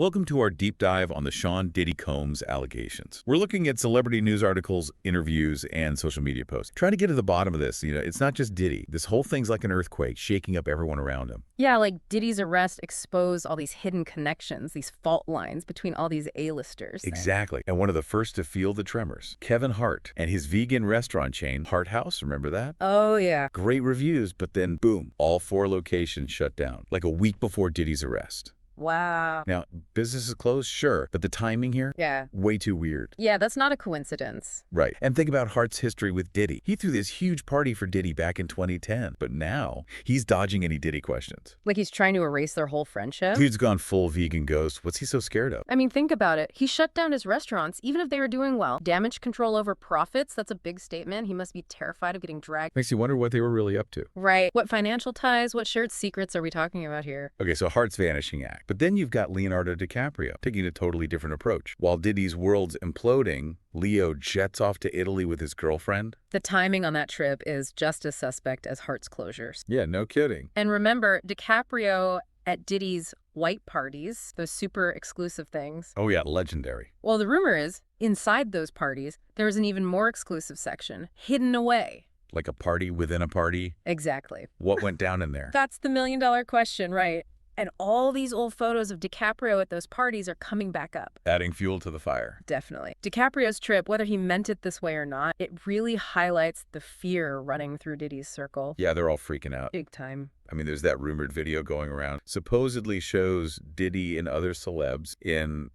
Welcome to our deep dive on the Sean Diddy Combs allegations. We're looking at celebrity news articles, interviews, and social media posts. Trying to get to the bottom of this. It's not just Diddy. This whole thing's like an earthquake, shaking up everyone around him. Yeah, like Diddy's arrest exposed all these hidden connections, these fault lines between all these A-listers. Exactly. And one of the first to feel the tremors, Kevin Hart and his vegan restaurant chain, Hart House, remember that? Oh, yeah. Great reviews, but then boom, all 4 locations shut down, like a week before Diddy's arrest. Wow. Now, business is closed, sure, but the timing here? Yeah. Way too weird. Yeah, that's not a coincidence. Right. And think about Hart's history with Diddy. He threw this huge party for Diddy back in 2010, but now he's dodging any Diddy questions. Like he's trying to erase their whole friendship? Dude's gone full vegan ghost. What's he so scared of? I mean, think about it. He shut down his restaurants, even if they were doing well. Damage control over profits, that's a big statement. He must be terrified of getting dragged. Makes you wonder what they were really up to. Right. What financial ties, what shared secrets are we talking about here? Okay, so Hart's vanishing act. But then you've got Leonardo DiCaprio taking a totally different approach. While Diddy's world's imploding, Leo jets off to Italy with his girlfriend. The timing on that trip is just as suspect as Hart's closures. Yeah, no kidding. And remember, DiCaprio at Diddy's white parties, those super exclusive things. Oh yeah, legendary. Well, the rumor is, inside those parties, there was an even more exclusive section, hidden away. Like a party within a party? Exactly. What went down in there? That's the million-dollar question, right? And all these old photos of DiCaprio at those parties are coming back up. Adding fuel to the fire. Definitely. DiCaprio's trip, whether he meant it this way or not, it really highlights the fear running through Diddy's circle. Yeah, they're all freaking out. Big time. I mean, there's that rumored video going around. Supposedly shows Diddy and other celebs in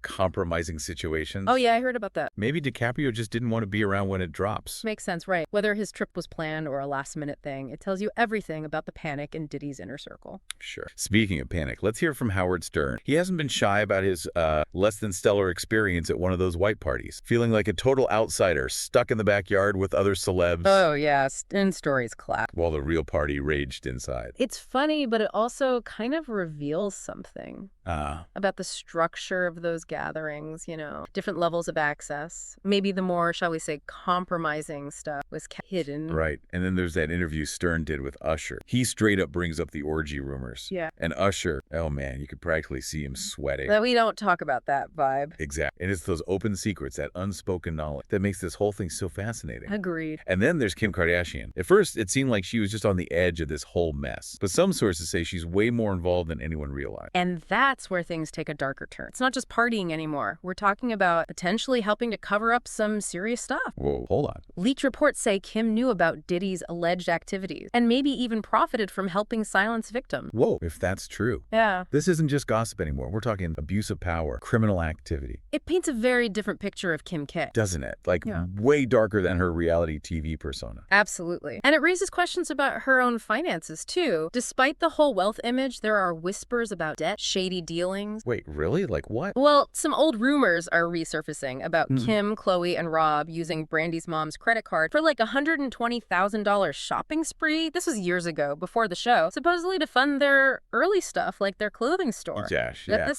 compromising situations. Oh, yeah, I heard about that. Maybe DiCaprio just didn't want to be around when it drops. Makes sense, right. Whether his trip was planned or a last-minute thing, it tells you everything about the panic in Diddy's inner circle. Sure. Speaking of panic, let's hear from Howard Stern. He hasn't been shy about his less-than-stellar experience at one of those white parties, feeling like a total outsider stuck in the backyard with other celebs. Oh, yeah, Stern's stories clap. While the real party raged inside. It's funny, but it also kind of reveals something about the structure of those gatherings, different levels of access. Maybe the more, shall we say, compromising stuff was kept hidden. Right. And then there's that interview Stern did with Usher. He straight up brings up the orgy rumors. Yeah. And Usher, oh man, you could practically see him sweating. That we don't talk about that vibe. Exactly. And it's those open secrets, that unspoken knowledge that makes this whole thing so fascinating. Agreed. And then there's Kim Kardashian. At first, it seemed like she was just on the edge of this whole mess. But some sources say she's way more involved than anyone realized. And that's where things take a darker turn. It's not just partying anymore. We're talking about potentially helping to cover up some serious stuff. Whoa, hold on. Leaked reports say Kim knew about Diddy's alleged activities and maybe even profited from helping silence victims. Whoa, if that's true. Yeah. This isn't just gossip anymore. We're talking abuse of power, criminal activity. It paints a very different picture of Kim K. Doesn't it? Like, Yeah. way darker than her reality TV persona. Absolutely. And it raises questions about her own finances, too. Despite the whole wealth image, there are whispers about debt, shady dealings. Wait, really? Like what? Well, some old rumors are resurfacing about Kim, Chloe, and Rob using Brandy's mom's credit card for like $120,000 shopping spree. This was years ago, before the show, supposedly to fund their early stuff, like their clothing store. Gosh, yeah.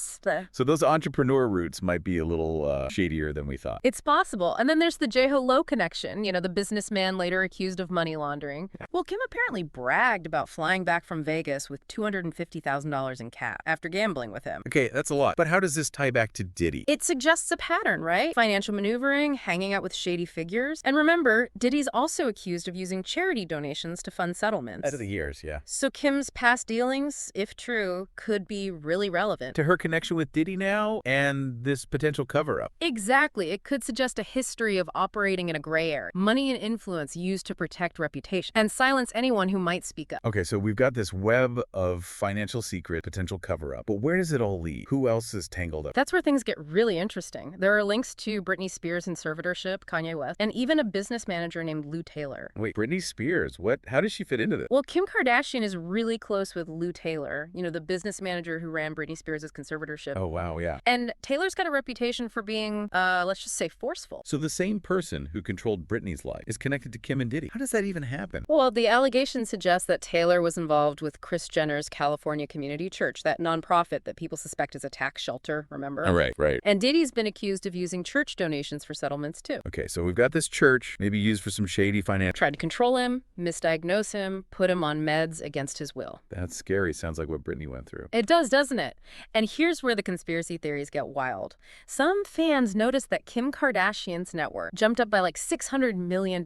So those entrepreneur roots might be a little shadier than we thought. It's possible. And then there's the J-Ho Low connection, the businessman later accused of money laundering. Well, Kim apparently bragged about flying back from Vegas with $250,000 in cash after gambling with him. Okay, that's a lot. But how does this tie back to Diddy? It suggests a pattern, right? Financial maneuvering, hanging out with shady figures. And remember, Diddy's also accused of using charity donations to fund settlements. Out of the years, yeah. So Kim's past dealings, if true, could be really relevant. To her connection with Diddy now and this potential cover-up. Exactly. It could suggest a history of operating in a gray area. Money and influence used to protect reputation and silence anyone who might speak up. Okay, so we've got this web of financial secret, potential cover-up. But where does it all lead? Who else is tangled up? That's where things get really interesting. There are links to Britney Spears' conservatorship, Kanye West, and even a business manager named Lou Taylor. Wait, Britney Spears? What? How does she fit into this? Well, Kim Kardashian is really close with Lou Taylor, the business manager who ran Britney Spears' conservatorship. Oh, wow, yeah. And Taylor's got a reputation for being, let's just say, forceful. So the same person who controlled Britney's life is connected to Kim and Diddy. How does that even happen? Well, the allegation suggests that Taylor was involved with Kris Jenner's California Community Church, that nonprofit that that people suspect is a tax shelter, remember? Oh, right. And Diddy's been accused of using church donations for settlements, too. Okay, so we've got this church, maybe used for some shady finance. Tried to control him, misdiagnose him, put him on meds against his will. That's scary. Sounds like what Britney went through. It does, doesn't it? And here's where the conspiracy theories get wild. Some fans noticed that Kim Kardashian's net worth jumped up by like $600 million.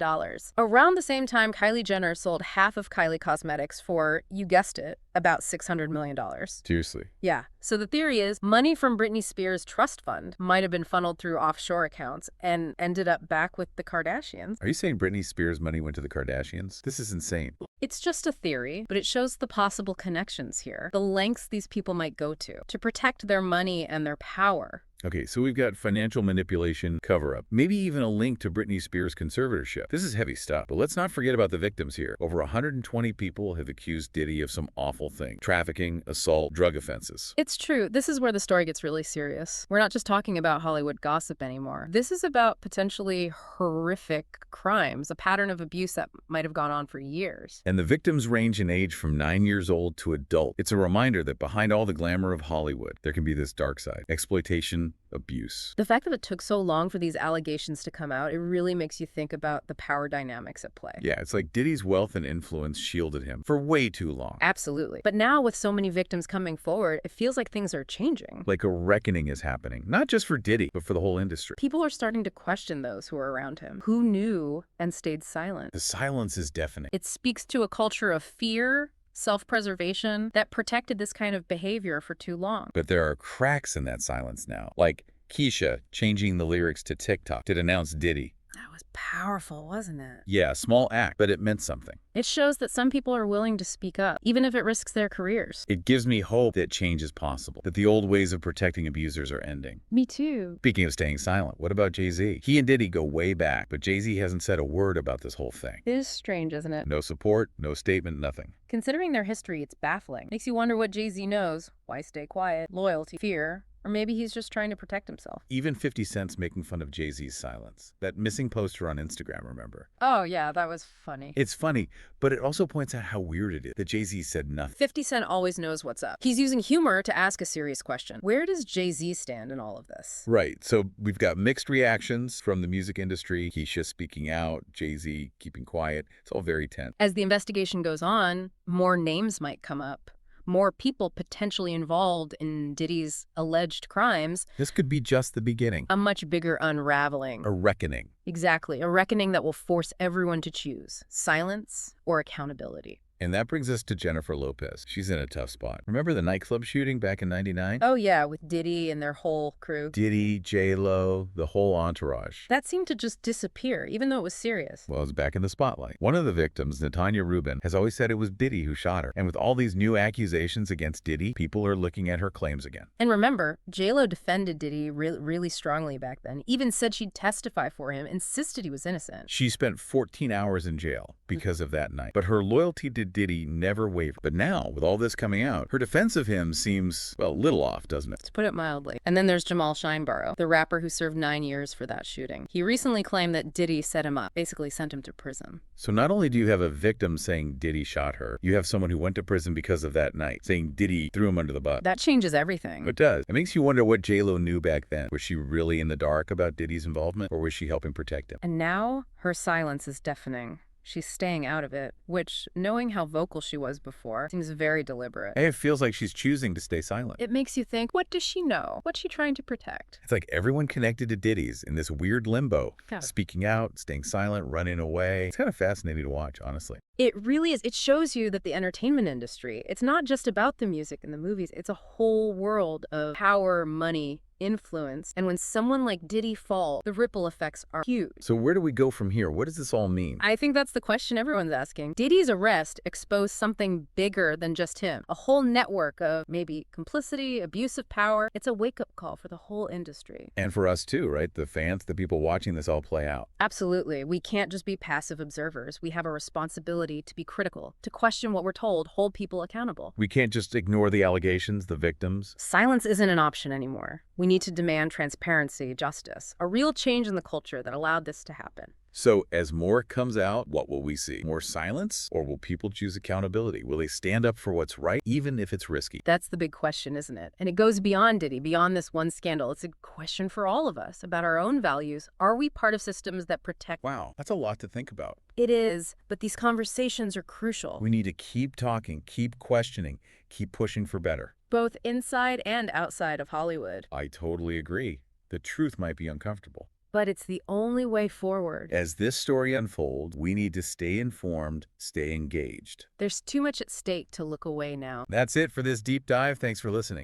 Around the same time, Kylie Jenner sold half of Kylie Cosmetics for, you guessed it, about $600 million. Seriously. Yeah. So the theory is money from Britney Spears' trust fund might have been funneled through offshore accounts and ended up back with the Kardashians. Are you saying Britney Spears' money went to the Kardashians? This is insane. It's just a theory, but it shows the possible connections here, the lengths these people might go to protect their money and their power. Okay, so we've got financial manipulation, cover-up, maybe even a link to Britney Spears' conservatorship. This is heavy stuff, but let's not forget about the victims here. Over 120 people have accused Diddy of some awful thing: trafficking, assault, drug offenses. It's true. This is where the story gets really serious. We're not just talking about Hollywood gossip anymore. This is about potentially horrific crimes, a pattern of abuse that might have gone on for years. And the victims range in age from 9 years old to adult. It's a reminder that behind all the glamour of Hollywood, there can be this dark side: exploitation, abuse. The fact that it took so long for these allegations to come out, it really makes you think about the power dynamics at play. Yeah, it's like Diddy's wealth and influence shielded him for way too long. Absolutely. But now with so many victims coming forward, it feels like things are changing. Like a reckoning is happening, not just for Diddy, but for the whole industry. People are starting to question those who are around him. Who knew and stayed silent? The silence is deafening. It speaks to a culture of fear, self-preservation, that protected this kind of behavior for too long. But there are cracks in that silence now, like Keisha changing the lyrics to TikTok to denounce Diddy. That was powerful, wasn't it? Yeah, a small act, but it meant something. It shows that some people are willing to speak up, even if it risks their careers. It gives me hope that change is possible, that the old ways of protecting abusers are ending. Me too. Speaking of staying silent, what about Jay-Z? He and Diddy go way back, but Jay-Z hasn't said a word about this whole thing. It is strange, isn't it? No support, no statement, nothing. Considering their history, it's baffling. Makes you wonder what Jay-Z knows. Why stay quiet? Loyalty, fear. Or maybe he's just trying to protect himself. Even 50 Cent's making fun of Jay-Z's silence. That missing poster on Instagram, remember? Oh, yeah, that was funny. It's funny, but it also points out how weird it is that Jay-Z said nothing. 50 Cent always knows what's up. He's using humor to ask a serious question. Where does Jay-Z stand in all of this? Right, so we've got mixed reactions from the music industry. Keisha speaking out, Jay-Z keeping quiet. It's all very tense. As the investigation goes on, more names might come up. More people potentially involved in Diddy's alleged crimes. This could be just the beginning. A much bigger unraveling. A reckoning. Exactly. A reckoning that will force everyone to choose silence or accountability. And that brings us to Jennifer Lopez. She's in a tough spot. Remember the nightclub shooting back in '99? Oh, yeah, with Diddy and their whole crew. Diddy, J-Lo, the whole entourage. That seemed to just disappear, even though it was serious. Well, it's back in the spotlight. One of the victims, Natanya Rubin, has always said it was Diddy who shot her. And with all these new accusations against Diddy, people are looking at her claims again. And remember, J-Lo defended Diddy really strongly back then. Even said she'd testify for him, insisted he was innocent. She spent 14 hours in jail because of that night. But her loyalty to Diddy never wavered. But now, with all this coming out, her defense of him seems, well, a little off, doesn't it? To put it mildly. And then there's Jamal Shineborough, the rapper who served 9 years for that shooting. He recently claimed that Diddy set him up, basically sent him to prison. So not only do you have a victim saying Diddy shot her, you have someone who went to prison because of that night, saying Diddy threw him under the bus. That changes everything. It does. It makes you wonder what J-Lo knew back then. Was she really in the dark about Diddy's involvement, or was she helping protect him? And now, her silence is deafening. She's staying out of it, which, knowing how vocal she was before, seems very deliberate. Hey, it feels like she's choosing to stay silent. It makes you think, what does she know? What's she trying to protect? It's like everyone connected to Diddy's in this weird limbo. Yeah. Speaking out, staying silent, running away. It's kind of fascinating to watch, honestly. It really is. It shows you that the entertainment industry, it's not just about the music and the movies. It's a whole world of power, money, influence. And when someone like Diddy falls, the ripple effects are huge. So where do we go from here? What does this all mean? I think that's the question everyone's asking. Diddy's arrest exposed something bigger than just him. A whole network of maybe complicity, abuse of power. It's a wake-up call for the whole industry. And for us too, right? The fans, the people watching this all play out. Absolutely. We can't just be passive observers. We have a responsibility to be critical, to question what we're told, hold people accountable. We can't just ignore the allegations, the victims. Silence isn't an option anymore. We need to demand transparency, justice, a real change in the culture that allowed this to happen. So as more comes out, what will we see? More silence? Or will people choose accountability? Will they stand up for what's right, even if it's risky? That's the big question, isn't it? And it goes beyond Diddy, beyond this one scandal. It's a question for all of us about our own values. Are we part of systems that protect? Wow, that's a lot to think about. It is, but these conversations are crucial, We need to keep talking, keep questioning, keep pushing for better. both inside and outside of Hollywood. I totally agree. The truth might be uncomfortable. But it's the only way forward. As this story unfolds, we need to stay informed, stay engaged. There's too much at stake to look away now. That's it for this deep dive. Thanks for listening.